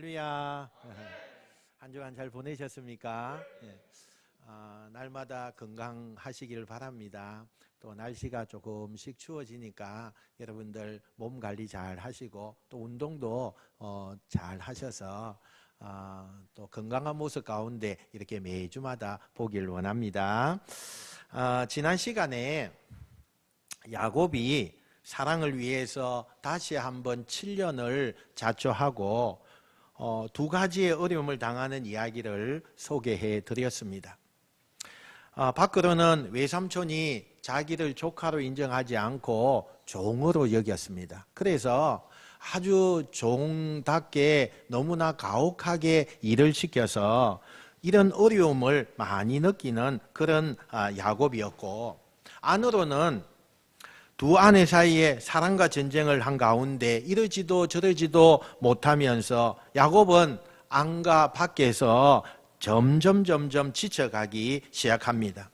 할렐루야. 한 주간 잘 보내셨습니까? 날마다 건강하시기를 바랍니다. 또 날씨가 조금씩 추워지니까 여러분들 몸 관리 잘 하시고 또 운동도 잘 하셔서 또 건강한 모습 가운데 이렇게 매주마다 보길 원합니다. 지난 시간에 야곱이 사랑을 위해서 다시 한번 7년을 자초하고 두 가지의 어려움을 당하는 이야기를 소개해 드렸습니다. 밖으로는 외삼촌이 자기를 조카로 인정하지 않고 종으로 여겼습니다. 그래서 아주 종답게 너무나 가혹하게 일을 시켜서 이런 어려움을 많이 느끼는 그런 야곱이었고, 안으로는 두 아내 사이에 사랑과 전쟁을 한 가운데 이러지도 저러지도 못하면서 야곱은 안과 밖에서 점점 지쳐가기 시작합니다.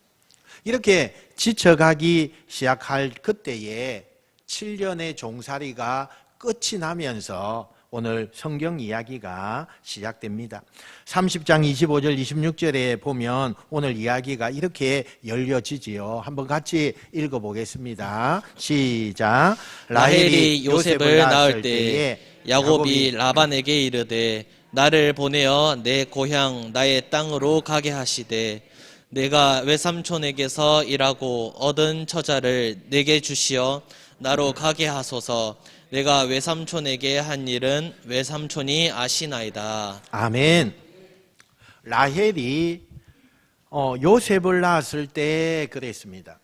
이렇게 지쳐가기 시작할 그때에 7년의 종살이가 끝이 나면서 오늘 성경 이야기가 시작됩니다. 30장 25절 26절에 보면 오늘 이야기가 이렇게 열려지지요. 한번 같이 읽어보겠습니다. 시작. 라헬이 요셉을 낳을 때에 야곱이 라반에게 이르되 나를 보내어 내 고향 나의 땅으로 가게 하시되 내가 외삼촌에게서 일하고 얻은 처자를 내게 주시어 나로 가게 하소서. 내가 외삼촌에게 한 일은 외삼촌이 아시나이다. 아멘. 라헬이 요셉을 낳았을 때 그랬습니다.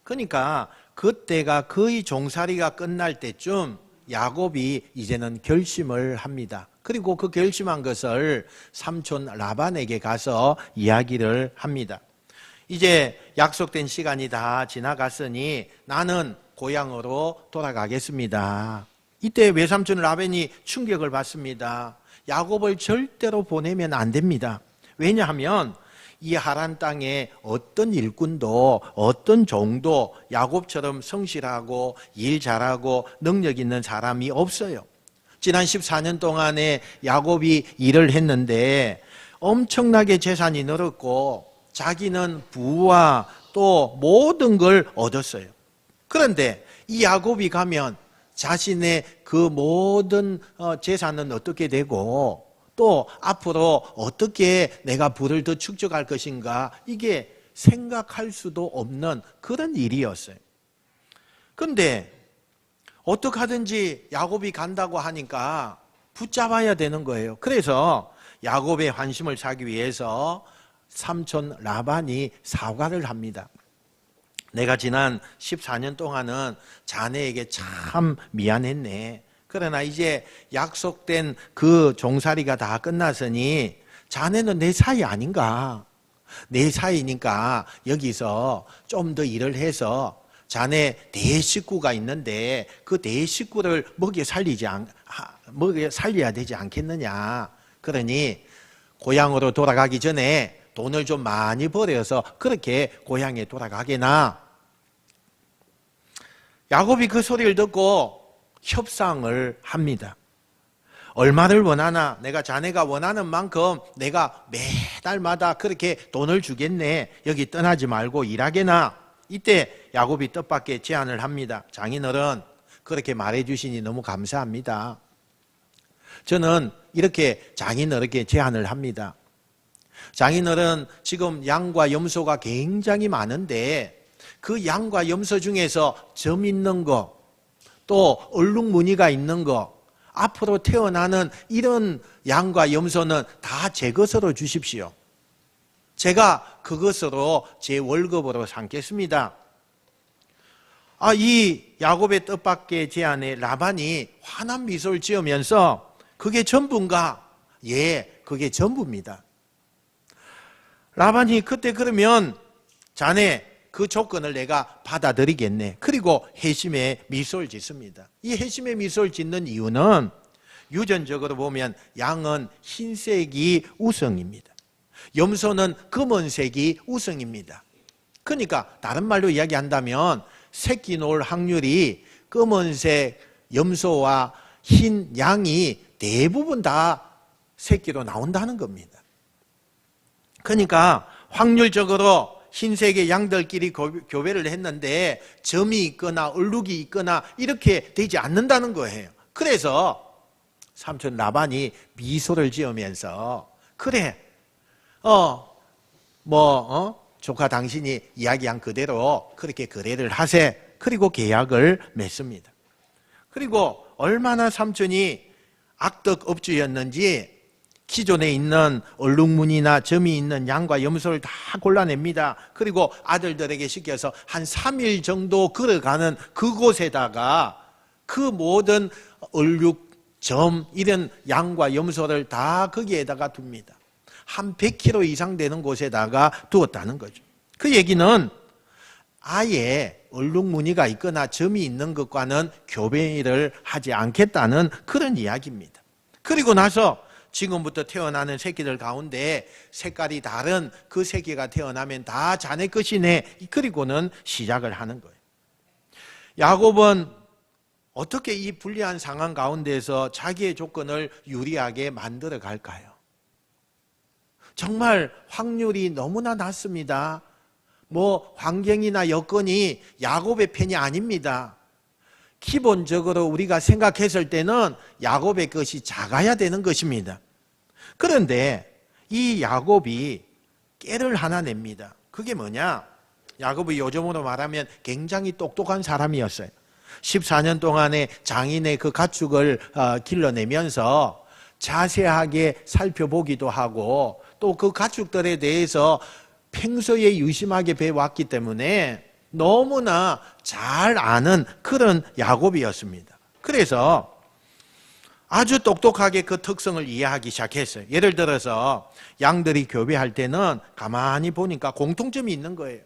그러니까 그때가 거의 종살이가 끝날 때쯤 야곱이 이제는 결심을 합니다. 그리고 그 결심한 것을 삼촌 라반에게 가서 이야기를 합니다. 이제 약속된 시간이 다 지나갔으니 나는 고향으로 돌아가겠습니다. 이때 외삼촌 라반이 충격을 받습니다. 야곱을 절대로 보내면 안 됩니다. 왜냐하면 이 하란 땅에 어떤 일꾼도 어떤 종도 야곱처럼 성실하고 일 잘하고 능력 있는 사람이 없어요. 지난 14년 동안에 야곱이 일을 했는데 엄청나게 재산이 늘었고 자기는 부와 또 모든 걸 얻었어요. 그런데 이 야곱이 가면 자신의 그 모든 재산은 어떻게 되고 또 앞으로 어떻게 내가 부를 더 축적할 것인가, 이게 생각할 수도 없는 그런 일이었어요. 그런데 어떻게 하든지 야곱이 간다고 하니까 붙잡아야 되는 거예요. 그래서 야곱의 환심을 사기 위해서 삼촌 라반이 사과를 합니다. 내가 지난 14년 동안은 자네에게 참 미안했네. 그러나 이제 약속된 그 종살이가 다 끝났으니 자네는 내 사이 아닌가? 내 사이니까 여기서 좀 더 일을 해서 자네 네 식구가 있는데 그 네 식구를 먹여 살려야 되지 않겠느냐. 그러니 고향으로 돌아가기 전에 돈을 좀 많이 벌여서 그렇게 고향에 돌아가게나. 야곱이 그 소리를 듣고 협상을 합니다. 얼마를 원하나? 내가 자네가 원하는 만큼 내가 매달마다 그렇게 돈을 주겠네. 여기 떠나지 말고 일하게나. 이때 야곱이 뜻밖의 제안을 합니다. 장인어른, 그렇게 말해주시니 너무 감사합니다. 저는 이렇게 장인어른께 제안을 합니다. 장인어른, 지금 양과 염소가 굉장히 많은데 그 양과 염소 중에서 점 있는 거, 또 얼룩무늬가 있는 거, 앞으로 태어나는 이런 양과 염소는 다 제 것으로 주십시오. 제가 그것으로 제 월급으로 삼겠습니다. 이 야곱의 뜻밖의 제안에 라반이 환한 미소를 지으면서 그게 전부인가? 예, 그게 전부입니다. 라반이 그때 그러면 자네 그 조건을 내가 받아들이겠네. 그리고 회심의 미소를 짓습니다. 이 회심의 미소를 짓는 이유는 유전적으로 보면 양은 흰색이 우성입니다. 염소는 검은색이 우성입니다. 그러니까 다른 말로 이야기한다면 새끼 놓을 확률이 검은색 염소와 흰 양이 대부분 다 새끼로 나온다는 겁니다. 그러니까 확률적으로 흰색의 양들끼리 교배를 했는데 점이 있거나 얼룩이 있거나 이렇게 되지 않는다는 거예요. 그래서 삼촌 라반이 미소를 지으면서 그래 조카 당신이 이야기한 그대로 그렇게 거래를 하세. 그리고 계약을 맺습니다. 그리고 얼마나 삼촌이 악덕업주였는지 기존에 있는 얼룩무늬나 점이 있는 양과 염소를 다 골라냅니다. 그리고 아들들에게 시켜서 한 3일 정도 걸어가는 그곳에다가 그 모든 얼룩, 점 이런 양과 염소를 다 거기에다가 둡니다. 한 100km 이상 되는 곳에다가 두었다는 거죠. 그 얘기는 아예 얼룩무늬가 있거나 점이 있는 것과는 교배를 하지 않겠다는 그런 이야기입니다. 그리고 나서 지금부터 태어나는 새끼들 가운데 색깔이 다른 그 새끼가 태어나면 다 자네 것이네. 그리고는 시작을 하는 거예요. 야곱은 어떻게 이 불리한 상황 가운데서 자기의 조건을 유리하게 만들어 갈까요? 정말 확률이 너무나 낮습니다. 환경이나 여건이 야곱의 편이 아닙니다. 기본적으로 우리가 생각했을 때는 야곱의 것이 작아야 되는 것입니다. 그런데 이 야곱이 깨를 하나 냅니다. 그게 뭐냐? 야곱이 요즘으로 말하면 굉장히 똑똑한 사람이었어요. 14년 동안에 장인의 그 가축을 길러내면서 자세하게 살펴보기도 하고 또 그 가축들에 대해서 평소에 유심하게 배워왔기 때문에 너무나 잘 아는 그런 야곱이었습니다. 그래서 아주 똑똑하게 그 특성을 이해하기 시작했어요. 예를 들어서 양들이 교배할 때는 가만히 보니까 공통점이 있는 거예요.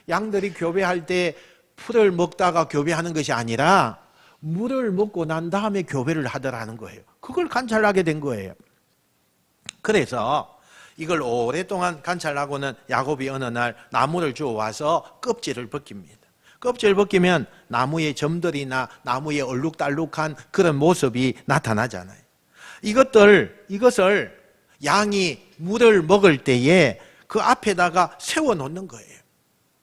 양들이 교배할 때 풀을 먹다가 교배하는 것이 아니라 물을 먹고 난 다음에 교배를 하더라는 거예요. 그걸 관찰하게 된 거예요. 그래서 이걸 오랫동안 관찰하고는 야곱이 어느 날 나무를 주워와서 껍질을 벗깁니다. 껍질을 벗기면 나무의 점들이나 나무의 얼룩달룩한 그런 모습이 나타나잖아요. 이것을 양이 물을 먹을 때에 그 앞에다가 세워놓는 거예요.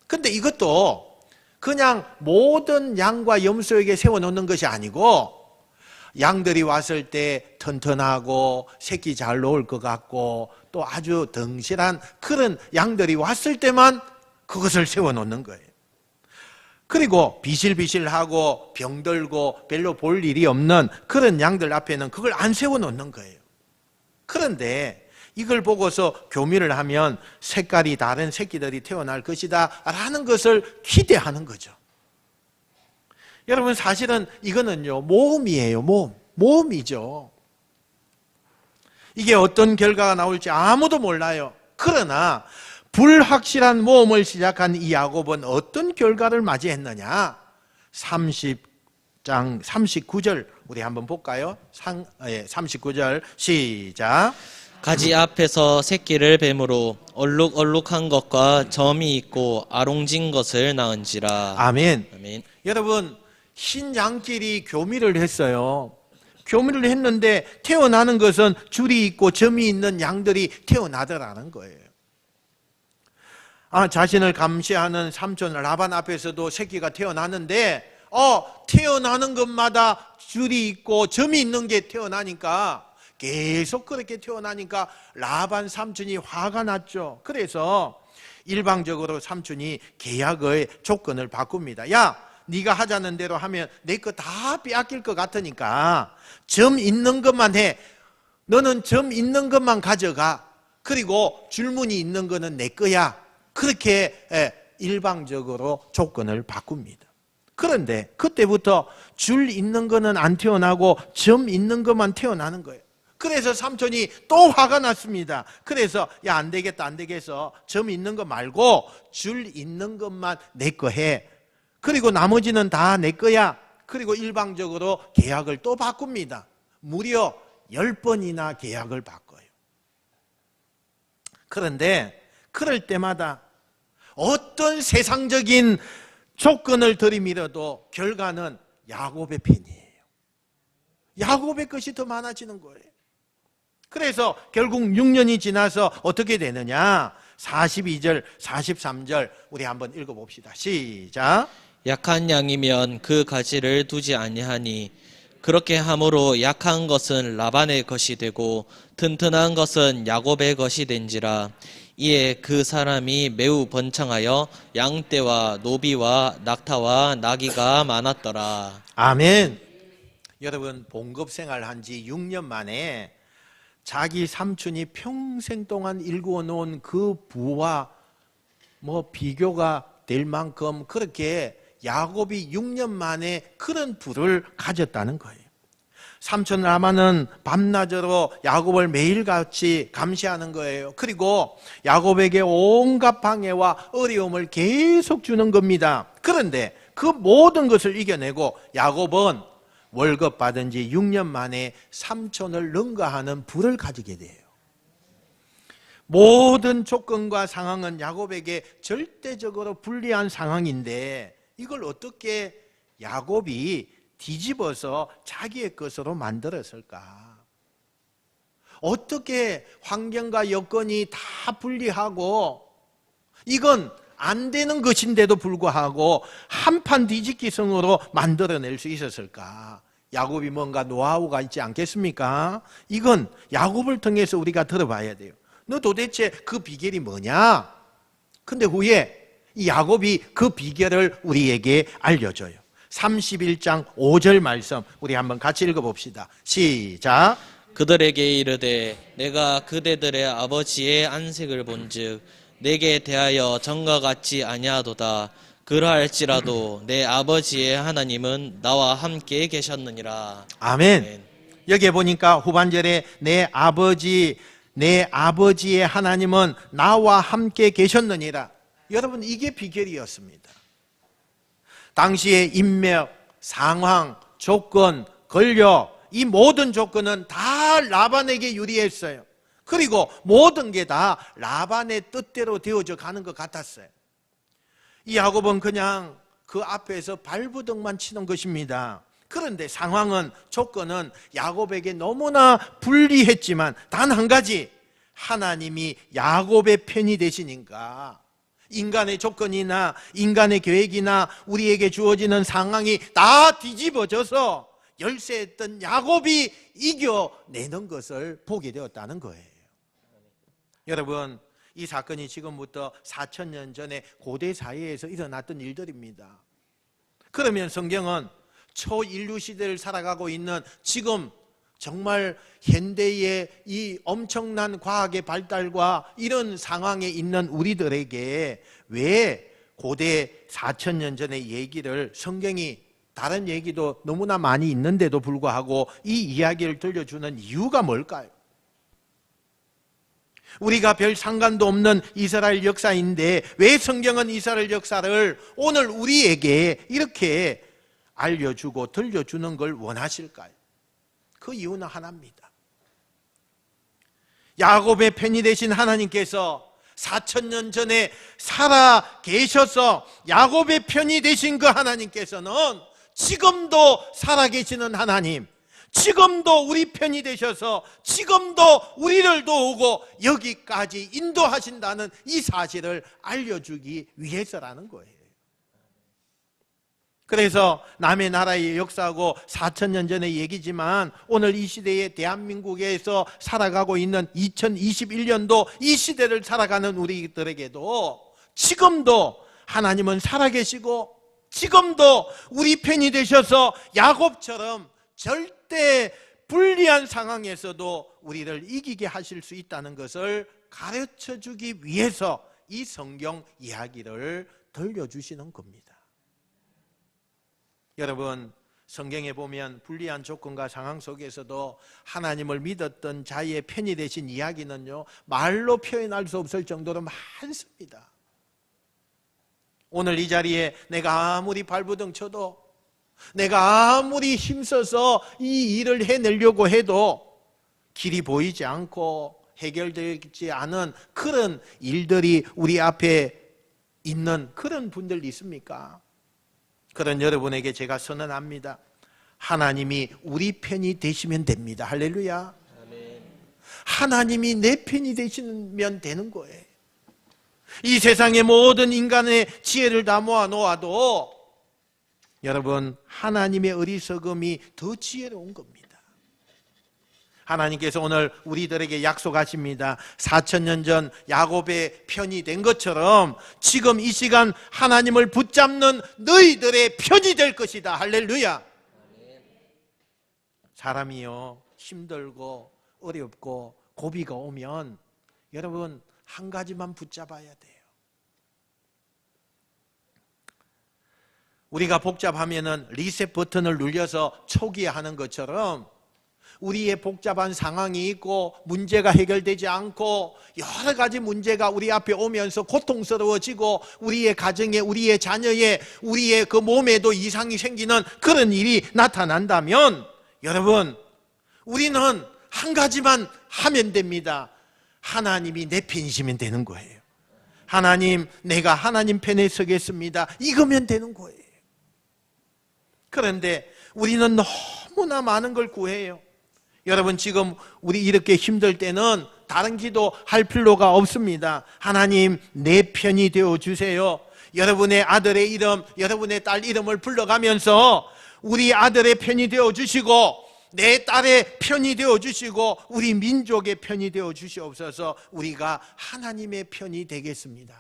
근데 이것도 그냥 모든 양과 염소에게 세워놓는 것이 아니고 양들이 왔을 때 튼튼하고 새끼 잘 놓을 것 같고 또 아주 덩실한 그런 양들이 왔을 때만 그것을 세워놓는 거예요. 그리고 비실비실하고 병들고 별로 볼 일이 없는 그런 양들 앞에는 그걸 안 세워놓는 거예요. 그런데 이걸 보고서 교미를 하면 색깔이 다른 새끼들이 태어날 것이다 라는 것을 기대하는 거죠. 여러분 사실은 이거는요 모험이에요. 모험이죠. 이게 어떤 결과가 나올지 아무도 몰라요. 그러나 불확실한 모험을 시작한 이 야곱은 어떤 결과를 맞이했느냐? 30장 39절 우리 한번 볼까요? 39절 시작. 가지 앞에서 새끼를 뱀으로 얼룩얼룩한 것과 점이 있고 아롱진 것을 낳은지라. 아멘. 아멘. 여러분 흰 양끼리 교미를 했어요. 교미를 했는데 태어나는 것은 줄이 있고 점이 있는 양들이 태어나더라는 거예요. 자신을 감시하는 삼촌 라반 앞에서도 새끼가 태어나는데 태어나는 것마다 줄이 있고 점이 있는 게 태어나니까 계속 그렇게 태어나니까 라반 삼촌이 화가 났죠. 그래서 일방적으로 삼촌이 계약의 조건을 바꿉니다. 야, 네가 하자는 대로 하면 내 거 다 빼앗길 것 같으니까 점 있는 것만 해. 너는 점 있는 것만 가져가. 그리고 줄무늬 있는 거는 내 거야. 그렇게 일방적으로 조건을 바꿉니다. 그런데 그때부터 줄 있는 거는 안 태어나고 점 있는 것만 태어나는 거예요. 그래서 삼촌이 또 화가 났습니다. 그래서 야, 안 되겠다, 안 되겠어. 점 있는 거 말고 줄 있는 것만 내 거 해. 그리고 나머지는 다 내 거야. 그리고 일방적으로 계약을 또 바꿉니다. 무려 10번이나 계약을 바꿔요. 그런데 그럴 때마다 어떤 세상적인 조건을 들이밀어도 결과는 야곱의 편이에요. 야곱의 것이 더 많아지는 거예요. 그래서 결국 6년이 지나서 어떻게 되느냐? 42절, 43절 우리 한번 읽어봅시다. 시작. 약한 양이면 그 가지를 두지 아니하니 그렇게 함으로 약한 것은 라반의 것이 되고 튼튼한 것은 야곱의 것이 된지라. 이에 그 사람이 매우 번창하여 양떼와 노비와 낙타와 나귀가 많았더라. 아멘. 여러분, 봉급 생활한 지 6년 만에 자기 삼촌이 평생 동안 일구어 놓은 그 부와 비교가 될 만큼 그렇게 야곱이 6년 만에 그런 부를 가졌다는 거예요. 삼촌 라반은 밤낮으로 야곱을 매일같이 감시하는 거예요. 그리고 야곱에게 온갖 방해와 어려움을 계속 주는 겁니다. 그런데 그 모든 것을 이겨내고 야곱은 월급 받은 지 6년 만에 삼촌을 능가하는 부를 가지게 돼요. 모든 조건과 상황은 야곱에게 절대적으로 불리한 상황인데 이걸 어떻게 야곱이 뒤집어서 자기의 것으로 만들었을까? 어떻게 환경과 여건이 다 불리하고 이건 안 되는 것인데도 불구하고 한판 뒤집기성으로 만들어낼 수 있었을까? 야곱이 뭔가 노하우가 있지 않겠습니까? 이건 야곱을 통해서 우리가 들어봐야 돼요. 너 도대체 그 비결이 뭐냐? 근데 후에 이 야곱이 그 비결을 우리에게 알려줘요. 31장 5절 말씀 우리 한번 같이 읽어봅시다. 시작. 그들에게 이르되 내가 그대들의 아버지의 안색을 본즉 내게 대하여 전과 같지 아니하도다. 그러할지라도 내 아버지의 하나님은 나와 함께 계셨느니라. 아멘. 여기에 보니까 후반절에 내 아버지의 하나님은 나와 함께 계셨느니라. 여러분, 이게 비결이었습니다. 당시의 인맥, 상황, 조건, 권력, 이 모든 조건은 다 라반에게 유리했어요. 그리고 모든 게 다 라반의 뜻대로 되어져 가는 것 같았어요. 이 야곱은 그냥 그 앞에서 발부둥만 치는 것입니다. 그런데 상황은, 조건은 야곱에게 너무나 불리했지만 단 한 가지, 하나님이 야곱의 편이 되시니까 인간의 조건이나 인간의 계획이나 우리에게 주어지는 상황이 다 뒤집어져서 열세했던 야곱이 이겨내는 것을 보게 되었다는 거예요. 여러분, 이 사건이 지금부터 4,000년 전에 고대 사회에서 일어났던 일들입니다. 그러면 성경은 초인류 시대를 살아가고 있는 지금 정말 현대의 이 엄청난 과학의 발달과 이런 상황에 있는 우리들에게 왜 고대 4,000년 전의 얘기를, 성경이 다른 얘기도 너무나 많이 있는데도 불구하고 이 이야기를 들려주는 이유가 뭘까요? 우리가 별 상관도 없는 이스라엘 역사인데 왜 성경은 이스라엘 역사를 오늘 우리에게 이렇게 알려주고 들려주는 걸 원하실까요? 그 이유는 하나입니다. 야곱의 편이 되신 하나님께서 4,000년 전에 살아 계셔서 야곱의 편이 되신 그 하나님께서는 지금도 살아 계시는 하나님, 지금도 우리 편이 되셔서 지금도 우리를 도우고 여기까지 인도하신다는 이 사실을 알려주기 위해서라는 거예요. 그래서 남의 나라의 역사하고 4,000년 전의 얘기지만 오늘 이 시대에 대한민국에서 살아가고 있는 2021년도 이 시대를 살아가는 우리들에게도 지금도 하나님은 살아계시고 지금도 우리 편이 되셔서 야곱처럼 절대 불리한 상황에서도 우리를 이기게 하실 수 있다는 것을 가르쳐주기 위해서 이 성경 이야기를 들려주시는 겁니다. 여러분, 성경에 보면 불리한 조건과 상황 속에서도 하나님을 믿었던 자의 편이 되신 이야기는요, 말로 표현할 수 없을 정도로 많습니다. 오늘 이 자리에 내가 아무리 발부둥 쳐도, 내가 아무리 힘써서 이 일을 해내려고 해도 길이 보이지 않고 해결되지 않은 그런 일들이 우리 앞에 있는 그런 분들 있습니까? 그런 여러분에게 제가 선언합니다. 하나님이 우리 편이 되시면 됩니다. 할렐루야. 아멘. 하나님이 내 편이 되시면 되는 거예요. 이 세상의 모든 인간의 지혜를 다 모아 놓아도 여러분, 하나님의 어리석음이 더 지혜로운 겁니다. 하나님께서 오늘 우리들에게 약속하십니다. 4000년 전 야곱의 편이 된 것처럼 지금 이 시간 하나님을 붙잡는 너희들의 편이 될 것이다. 할렐루야. 사람이요, 힘들고 어렵고 고비가 오면 여러분 한 가지만 붙잡아야 돼요. 우리가 복잡하면은 리셋 버튼을 눌려서 초기에 하는 것처럼 우리의 복잡한 상황이 있고 문제가 해결되지 않고 여러 가지 문제가 우리 앞에 오면서 고통스러워지고 우리의 가정에, 우리의 자녀에, 우리의 그 몸에도 이상이 생기는 그런 일이 나타난다면 여러분, 우리는 한 가지만 하면 됩니다. 하나님이 내 편이시면 되는 거예요. 하나님, 내가 하나님 편에 서겠습니다. 이거면 되는 거예요. 그런데 우리는 너무나 많은 걸 구해요. 여러분, 지금 우리 이렇게 힘들 때는 다른 기도 할 필요가 없습니다. 하나님, 내 편이 되어 주세요. 여러분의 아들의 이름, 여러분의 딸 이름을 불러가면서 우리 아들의 편이 되어 주시고 내 딸의 편이 되어 주시고 우리 민족의 편이 되어 주시옵소서. 우리가 하나님의 편이 되겠습니다.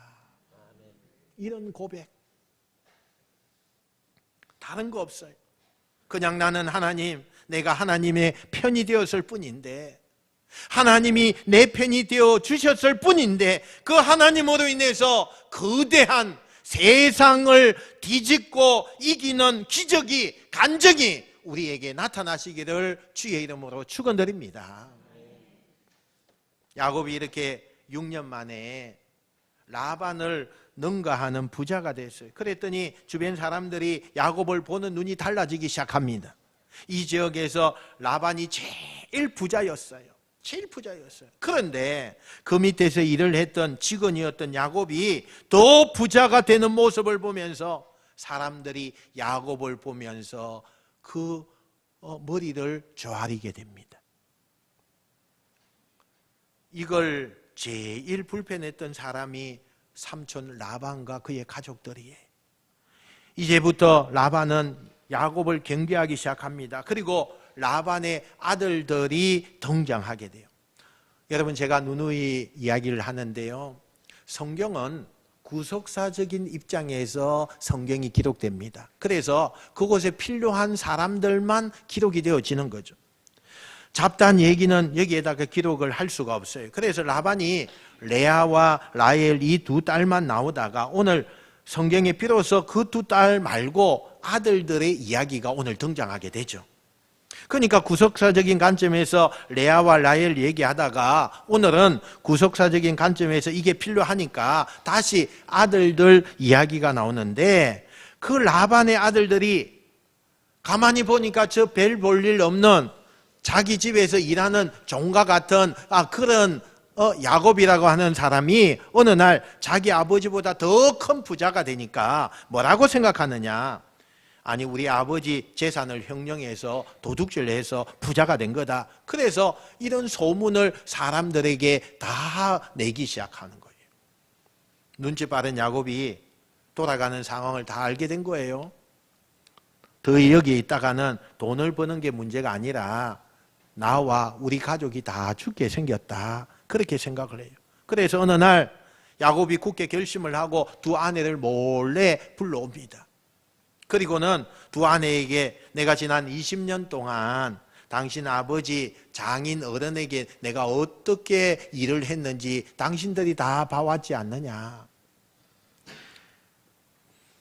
이런 고백, 다른 거 없어요. 그냥 나는 하나님, 내가 하나님의 편이 되었을 뿐인데, 하나님이 내 편이 되어 주셨을 뿐인데, 그 하나님으로 인해서 거대한 세상을 뒤집고 이기는 기적이, 간증이 우리에게 나타나시기를 주의 이름으로 축원드립니다. 야곱이 이렇게 6년 만에 라반을 능가하는 부자가 됐어요. 그랬더니 주변 사람들이 야곱을 보는 눈이 달라지기 시작합니다. 이 지역에서 라반이 제일 부자였어요. 제일 부자였어요. 그런데 그 밑에서 일을 했던 직원이었던 야곱이 더 부자가 되는 모습을 보면서 사람들이 야곱을 보면서 그 머리를 조아리게 됩니다. 이걸 제일 불편했던 사람이 삼촌 라반과 그의 가족들이에요. 이제부터 라반은 야곱을 경계하기 시작합니다. 그리고 라반의 아들들이 등장하게 돼요. 여러분, 제가 누누이 이야기를 하는데요, 성경은 구속사적인 입장에서 성경이 기록됩니다. 그래서 그곳에 필요한 사람들만 기록이 되어지는 거죠. 잡다한 얘기는 여기에다가 기록을 할 수가 없어요. 그래서 라반이 레아와 라헬 이 두 딸만 나오다가 오늘 성경에 비로소 그 두 딸 말고 아들들의 이야기가 오늘 등장하게 되죠. 그러니까 구속사적인 관점에서 레아와 라헬 얘기하다가 오늘은 구속사적인 관점에서 이게 필요하니까 다시 아들들 이야기가 나오는데, 그 라반의 아들들이 가만히 보니까 저 별 볼 일 없는 자기 집에서 일하는 종과 같은 그런 야곱이라고 하는 사람이 어느 날 자기 아버지보다 더 큰 부자가 되니까 뭐라고 생각하느냐? 아니, 우리 아버지 재산을 형령해서 도둑질해서 부자가 된 거다. 그래서 이런 소문을 사람들에게 다 내기 시작하는 거예요. 눈치 빠른 야곱이 돌아가는 상황을 다 알게 된 거예요. 더 여기에 있다가는 돈을 버는 게 문제가 아니라 나와 우리 가족이 다 죽게 생겼다, 그렇게 생각을 해요. 그래서 어느 날 야곱이 굳게 결심을 하고 두 아내를 몰래 불러옵니다. 그리고는 두 아내에게 내가 지난 20년 동안 당신 아버지 장인 어른에게 내가 어떻게 일을 했는지 당신들이 다 봐왔지 않느냐.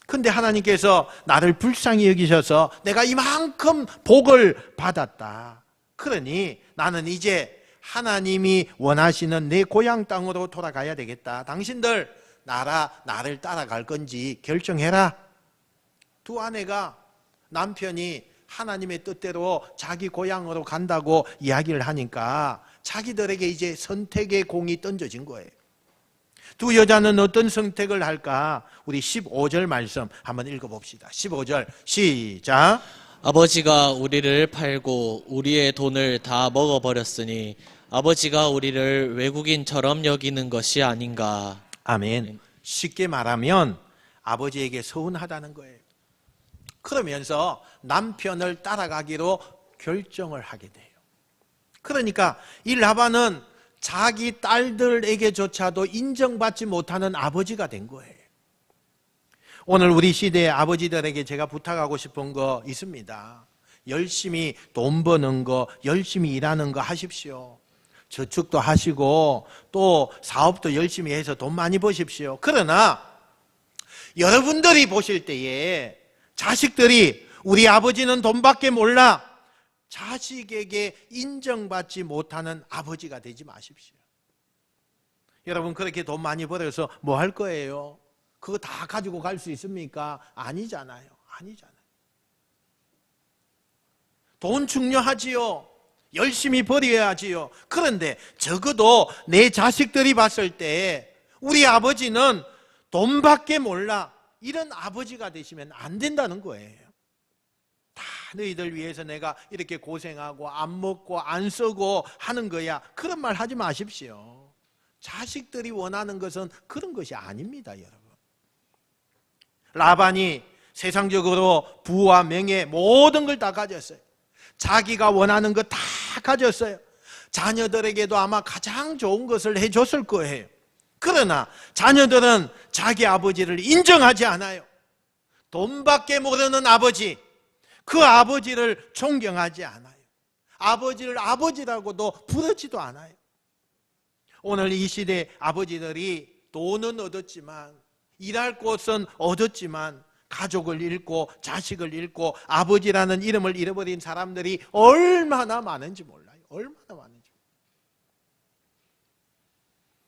근데 하나님께서 나를 불쌍히 여기셔서 내가 이만큼 복을 받았다. 그러니 나는 이제 하나님이 원하시는 내 고향 땅으로 돌아가야 되겠다. 당신들 나를 따라갈 건지 결정해라. 두 아내가 남편이 하나님의 뜻대로 자기 고향으로 간다고 이야기를 하니까 자기들에게 이제 선택의 공이 던져진 거예요. 두 여자는 어떤 선택을 할까? 우리 15절 말씀 한번 읽어봅시다. 15절 시작. 아버지가 우리를 팔고 우리의 돈을 다 먹어버렸으니 아버지가 우리를 외국인처럼 여기는 것이 아닌가. 아멘. 쉽게 말하면 아버지에게 서운하다는 거예요. 그러면서 남편을 따라가기로 결정을 하게 돼요. 그러니까 이 라반은 자기 딸들에게조차도 인정받지 못하는 아버지가 된 거예요. 오늘 우리 시대의 아버지들에게 제가 부탁하고 싶은 거 있습니다. 열심히 돈 버는 거, 열심히 일하는 거 하십시오. 저축도 하시고 또 사업도 열심히 해서 돈 많이 버십시오. 그러나 여러분들이 보실 때에 자식들이 우리 아버지는 돈밖에 몰라, 자식에게 인정받지 못하는 아버지가 되지 마십시오. 여러분, 그렇게 돈 많이 벌어서 뭐 할 거예요? 그거 다 가지고 갈 수 있습니까? 아니잖아요. 아니잖아요. 돈 중요하지요. 열심히 벌어야지요. 그런데 적어도 내 자식들이 봤을 때 우리 아버지는 돈밖에 몰라, 이런 아버지가 되시면 안 된다는 거예요. 다 너희들 위해서 내가 이렇게 고생하고 안 먹고 안 쓰고 하는 거야, 그런 말 하지 마십시오. 자식들이 원하는 것은 그런 것이 아닙니다, 여러분. 라반이 세상적으로 부와 명예 모든 걸 다 가졌어요. 자기가 원하는 거 다 가졌어요. 자녀들에게도 아마 가장 좋은 것을 해줬을 거예요. 그러나 자녀들은 자기 아버지를 인정하지 않아요. 돈밖에 모르는 아버지, 그 아버지를 존경하지 않아요. 아버지를 아버지라고도 부르지도 않아요. 오늘 이 시대 아버지들이 돈은 얻었지만, 일할 곳은 얻었지만 가족을 잃고 자식을 잃고 아버지라는 이름을 잃어버린 사람들이 얼마나 많은지 몰라요. 얼마나 많은지.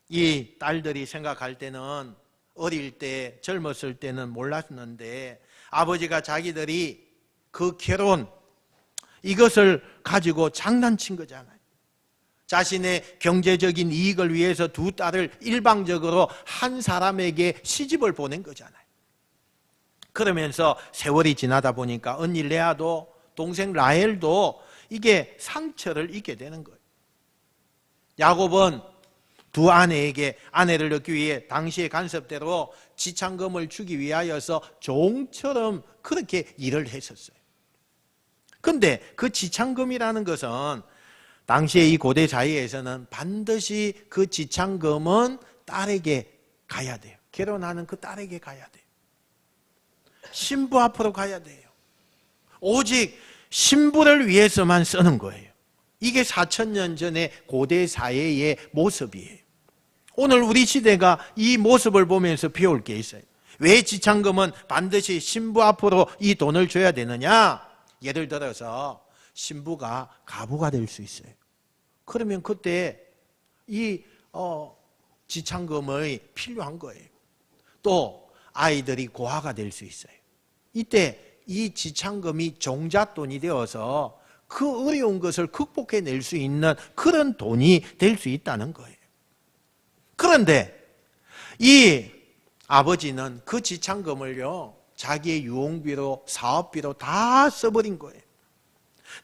이 딸들이 생각할 때는, 어릴 때 젊었을 때는 몰랐는데, 아버지가 자기들이 그 결혼, 이것을 가지고 장난친 거잖아요. 자신의 경제적인 이익을 위해서 두 딸을 일방적으로 한 사람에게 시집을 보낸 거잖아요. 그러면서 세월이 지나다 보니까 언니 레아도 동생 라헬도 이게 상처를 입게 되는 거예요. 야곱은 두 아내에게 아내를 얻기 위해 당시의 간섭대로 지창금을 주기 위하여서 종처럼 그렇게 일을 했었어요. 근데 그 지창금이라는 것은 당시의 이 고대 사회에서는 반드시 그 지창금은 딸에게 가야 돼요. 결혼하는 그 딸에게 가야 돼요. 신부 앞으로 가야 돼요. 오직 신부를 위해서만 쓰는 거예요. 이게 4,000년 전의 고대 사회의 모습이에요. 오늘 우리 시대가 이 모습을 보면서 배울 게 있어요. 왜 지창금은 반드시 신부 앞으로 이 돈을 줘야 되느냐? 예를 들어서 신부가 가부가 될 수 있어요. 그러면 그때 이 지창금이 필요한 거예요. 또 아이들이 고아가 될 수 있어요. 이때 이 지창금이 종잣돈이 되어서 그 어려운 것을 극복해낼 수 있는 그런 돈이 될 수 있다는 거예요. 그런데 이 아버지는 그 지창금을요, 자기의 유흥비로 사업비로 다 써버린 거예요.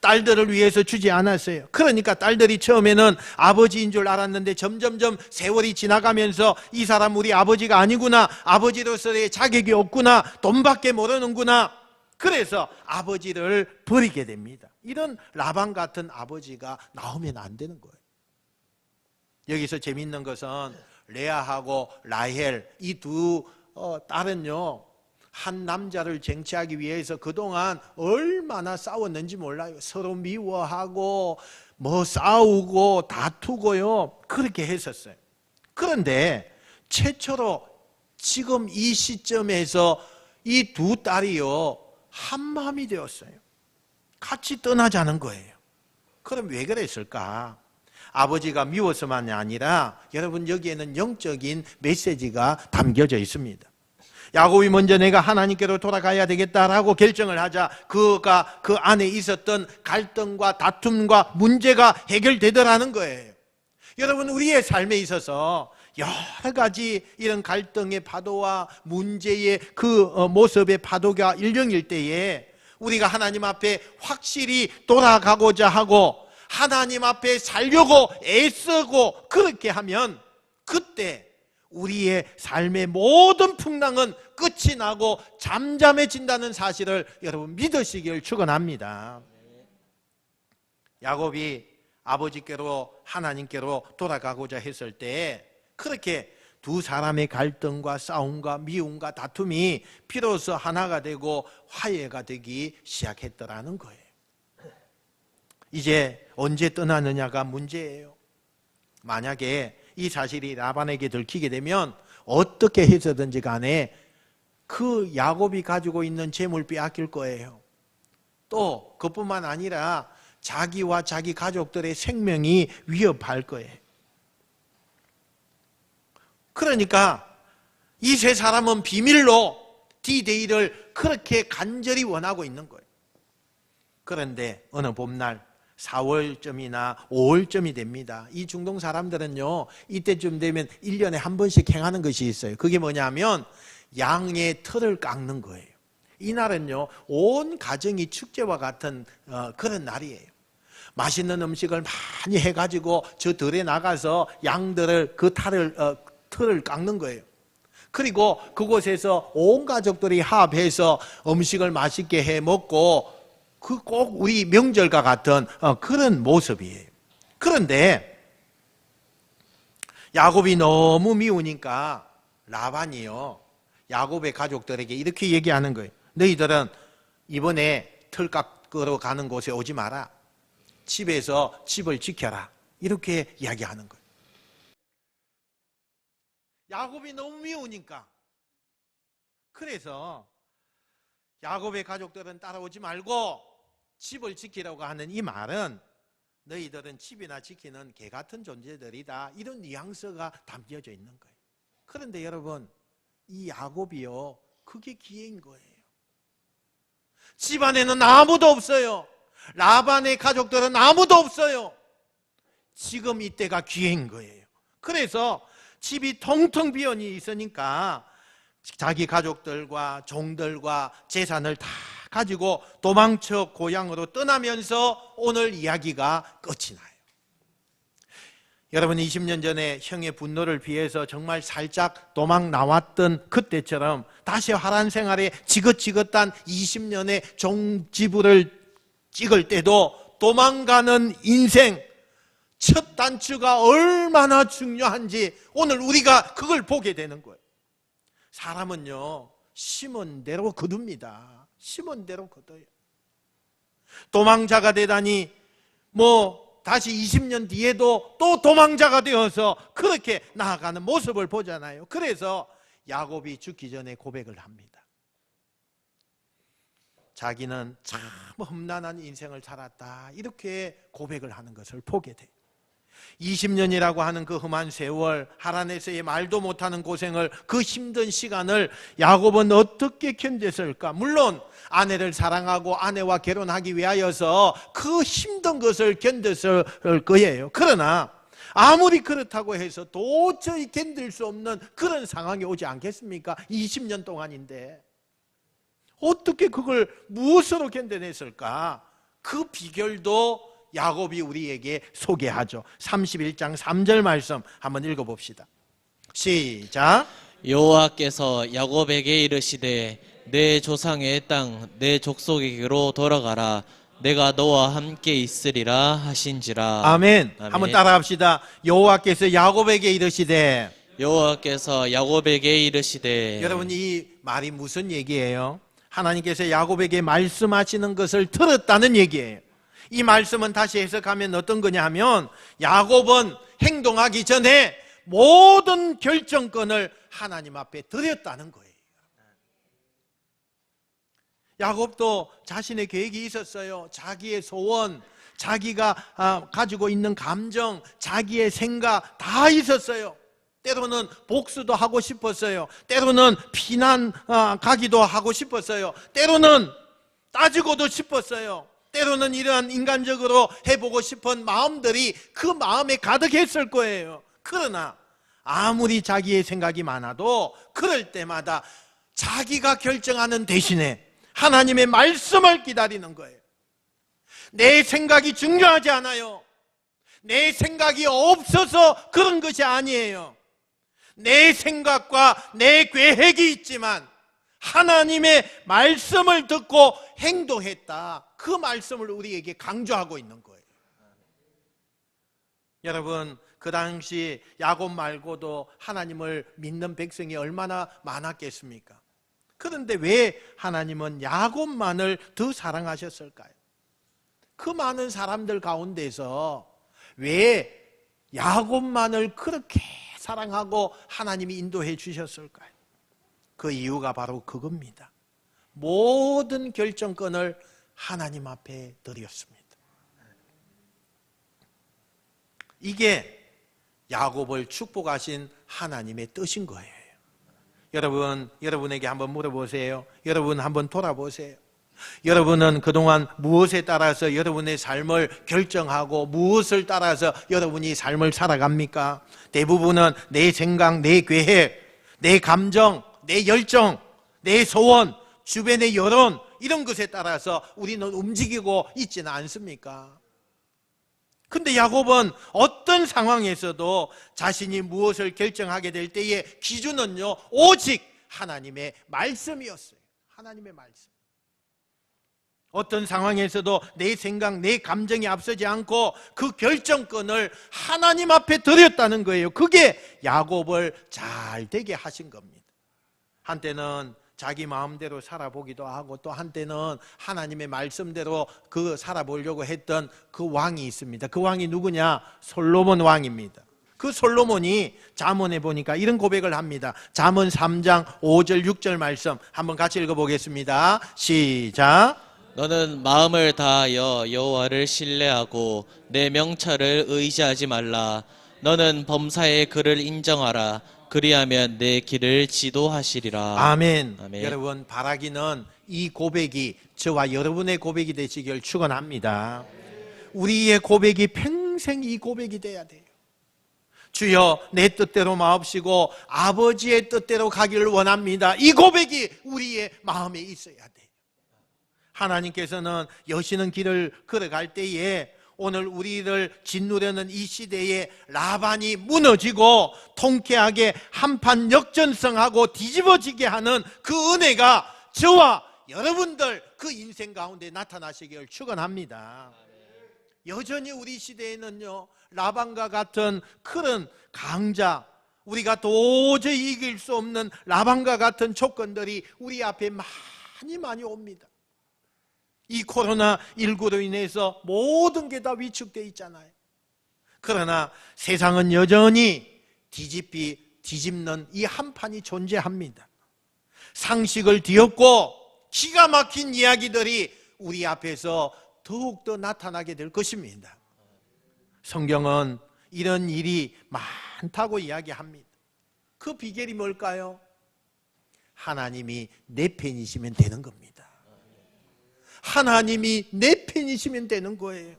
딸들을 위해서 주지 않았어요. 그러니까 딸들이 처음에는 아버지인 줄 알았는데 점점점 세월이 지나가면서 이 사람 우리 아버지가 아니구나, 아버지로서의 자격이 없구나, 돈밖에 모르는구나, 그래서 아버지를 버리게 됩니다. 이런 라반 같은 아버지가 나오면 안 되는 거예요. 여기서 재미있는 것은 레아하고 라헬 이 두 딸은요, 한 남자를 쟁취하기 위해서 그동안 얼마나 싸웠는지 몰라요. 서로 미워하고 뭐 싸우고 다투고요, 그렇게 했었어요. 그런데 최초로 지금 이 시점에서 이 두 딸이요, 한 마음이 되었어요. 같이 떠나자는 거예요. 그럼 왜 그랬을까? 아버지가 미워서만이 아니라 여러분, 여기에는 영적인 메시지가 담겨져 있습니다. 야곱이 먼저 내가 하나님께로 돌아가야 되겠다라고 결정을 하자 그가 그 안에 있었던 갈등과 다툼과 문제가 해결되더라는 거예요. 여러분, 우리의 삶에 있어서 여러 가지 이런 갈등의 파도와 문제의 그 모습의 파도가 일령일 때에 우리가 하나님 앞에 확실히 돌아가고자 하고 하나님 앞에 살려고 애쓰고 그렇게 하면 그때 우리의 삶의 모든 풍랑은 끝이 나고 잠잠해진다는 사실을 여러분 믿으시길 축원합니다. 야곱이 아버지께로 하나님께로 돌아가고자 했을 때 그렇게 두 사람의 갈등과 싸움과 미움과 다툼이 비로소 하나가 되고 화해가 되기 시작했더라는 거예요. 이제 언제 떠나느냐가 문제예요. 만약에 이 사실이 라반에게 들키게 되면 어떻게 해서든지 간에 그 야곱이 가지고 있는 재물 빼앗길 거예요. 또 그뿐만 아니라 자기와 자기 가족들의 생명이 위협할 거예요. 그러니까 이 세 사람은 비밀로 D-Day를 그렇게 간절히 원하고 있는 거예요. 그런데 어느 봄날 4월쯤이나 5월쯤이 됩니다. 이 중동 사람들은요, 이때쯤 되면 1년에 한 번씩 행하는 것이 있어요. 그게 뭐냐면 양의 털을 깎는 거예요. 이날은요, 온 가정이 축제와 같은 그런 날이에요. 맛있는 음식을 많이 해가지고 저 들에 나가서 양들을 그 털을 깎는 거예요. 그리고 그곳에서 온 가족들이 합해서 음식을 맛있게 해 먹고 그 꼭 우리 명절과 같은 그런 모습이에요. 그런데 야곱이 너무 미우니까 라반이요, 야곱의 가족들에게 이렇게 얘기하는 거예요. 너희들은 이번에 털 깎으러 가는 곳에 오지 마라. 집에서 집을 지켜라. 이렇게 이야기하는 거예요. 야곱이 너무 미우니까. 그래서 야곱의 가족들은 따라오지 말고 집을 지키라고 하는 이 말은 너희들은 집이나 지키는 개 같은 존재들이다, 이런 뉘앙스가 담겨져 있는 거예요. 그런데 여러분, 이 야곱이요, 그게 기회인 거예요. 집안에는 아무도 없어요. 라반의 가족들은 아무도 없어요. 지금 이때가 기회인 거예요. 그래서 집이 텅텅 비어 있으니까 자기 가족들과 종들과 재산을 다 가지고 도망쳐 고향으로 떠나면서 오늘 이야기가 끝이 나요. 여러분, 20년 전에 형의 분노를 피해서 정말 살짝 도망 나왔던 그때처럼 다시 하란 생활에 지긋지긋한 20년의 종지부를 찍을 때도 도망가는 인생 첫 단추가 얼마나 중요한지 오늘 우리가 그걸 보게 되는 거예요. 사람은요, 심은 대로 거둡니다. 심은 대로 거둬요. 도망자가 되다니 다시 20년 뒤에도 또 도망자가 되어서 그렇게 나아가는 모습을 보잖아요. 그래서 야곱이 죽기 전에 고백을 합니다. 자기는 참 험난한 인생을 살았다, 이렇게 고백을 하는 것을 보게 돼요. 20년이라고 하는 그 험한 세월, 하란에서의 말도 못하는 고생을, 그 힘든 시간을 야곱은 어떻게 견뎠을까? 물론 아내를 사랑하고 아내와 결혼하기 위하여서 그 힘든 것을 견뎠을 거예요. 그러나 아무리 그렇다고 해서 도저히 견딜 수 없는 그런 상황이 오지 않겠습니까? 20년 동안인데 어떻게 그걸 무엇으로 견뎌냈을까? 그 비결도 야곱이 우리에게 소개하죠. 31장 3절 말씀 한번 읽어봅시다. 시작. 여호와께서 야곱에게 이르시되 내 조상의 땅 내 족속에게로 돌아가라. 내가 너와 함께 있으리라 하신지라. 아멘. 아멘. 한번 따라합시다. 여호와께서 야곱에게 이르시되. 여호와께서 야곱에게 이르시되. 여러분, 이 말이 무슨 얘기예요? 하나님께서 야곱에게 말씀하시는 것을 들었다는 얘기예요. 이 말씀은 다시 해석하면 어떤 거냐 하면 야곱은 행동하기 전에 모든 결정권을 하나님 앞에 드렸다는 거예요. 야곱도 자신의 계획이 있었어요. 자기의 소원, 자기가 가지고 있는 감정, 자기의 생각 다 있었어요. 때로는 복수도 하고 싶었어요. 때로는 피난 가기도 하고 싶었어요. 때로는 따지고도 싶었어요. 때로는 이러한 인간적으로 해보고 싶은 마음들이 그 마음에 가득했을 거예요. 그러나 아무리 자기의 생각이 많아도 그럴 때마다 자기가 결정하는 대신에 하나님의 말씀을 기다리는 거예요. 내 생각이 중요하지 않아요. 내 생각이 없어서 그런 것이 아니에요. 내 생각과 내 계획이 있지만 하나님의 말씀을 듣고 행동했다. 그 말씀을 우리에게 강조하고 있는 거예요. 여러분, 그 당시 야곱 말고도 하나님을 믿는 백성이 얼마나 많았겠습니까? 그런데 왜 하나님은 야곱만을 더 사랑하셨을까요? 그 많은 사람들 가운데서 왜 야곱만을 그렇게 사랑하고 하나님이 인도해 주셨을까요? 그 이유가 바로 그겁니다. 모든 결정권을 하나님 앞에 드렸습니다. 이게 야곱을 축복하신 하나님의 뜻인 거예요. 여러분에게 한번 물어보세요. 여러분 한번 돌아보세요. 여러분은 그동안 무엇에 따라서 여러분의 삶을 결정하고 무엇을 따라서 여러분이 삶을 살아갑니까? 대부분은 내 생각, 내 계획, 내 감정, 내 열정, 내 소원, 주변의 여론 이런 것에 따라서 우리는 움직이고 있지는 않습니까? 근데 야곱은 어떤 상황에서도 자신이 무엇을 결정하게 될 때의 기준은요, 오직 하나님의 말씀이었어요. 하나님의 말씀. 어떤 상황에서도 내 생각, 내 감정이 앞서지 않고 그 결정권을 하나님 앞에 드렸다는 거예요. 그게 야곱을 잘 되게 하신 겁니다. 한때는 자기 마음대로 살아보기도 하고 또 한때는 하나님의 말씀대로 그 살아보려고 했던 그 왕이 있습니다. 그 왕이 누구냐? 솔로몬 왕입니다. 그 솔로몬이 잠언에 보니까 이런 고백을 합니다. 잠언 3장 5절 6절 말씀 한번 같이 읽어보겠습니다. 시작. 너는 마음을 다하여 여호와를 신뢰하고 내 명철을 의지하지 말라. 너는 범사의 그를 인정하라. 그리하면 내 길을 지도하시리라. 아멘. 아멘. 여러분, 바라기는 이 고백이 저와 여러분의 고백이 되시길 축원합니다. 우리의 고백이 평생 이 고백이 돼야 돼요. 주여, 내 뜻대로 마옵시고 아버지의 뜻대로 가기를 원합니다. 이 고백이 우리의 마음에 있어야 돼요. 하나님께서는 여시는 길을 걸어갈 때에 오늘 우리를 짓누르는 이 시대에 라반이 무너지고 통쾌하게 한판 역전승하고 뒤집어지게 하는 그 은혜가 저와 여러분들 그 인생 가운데 나타나시길 축원합니다. 여전히 우리 시대에는요, 라반과 같은 그런 강자, 우리가 도저히 이길 수 없는 라반과 같은 조건들이 우리 앞에 많이 옵니다. 이 코로나19로 인해서 모든 게 다 위축되어 있잖아요. 그러나 세상은 여전히 뒤집는 이 한판이 존재합니다. 상식을 뒤엎고 기가 막힌 이야기들이 우리 앞에서 더욱더 나타나게 될 것입니다. 성경은 이런 일이 많다고 이야기합니다. 그 비결이 뭘까요? 하나님이 내 편이시면 되는 겁니다. 하나님이 내 편이시면 되는 거예요.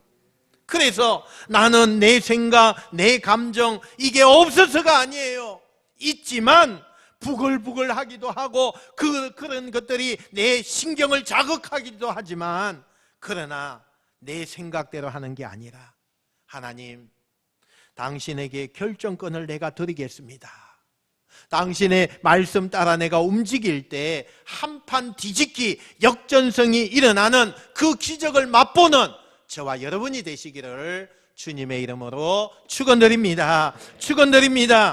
그래서 나는 내 생각, 내 감정 이게 없어서가 아니에요. 있지만 부글부글 하기도 하고 그런 것들이 내 신경을 자극하기도 하지만 그러나 내 생각대로 하는 게 아니라 하나님, 당신에게 결정권을 내가 드리겠습니다. 당신의 말씀 따라 내가 움직일 때 한판 뒤집기, 역전성이 일어나는 그 기적을 맛보는 저와 여러분이 되시기를 주님의 이름으로 축원드립니다. 축원드립니다.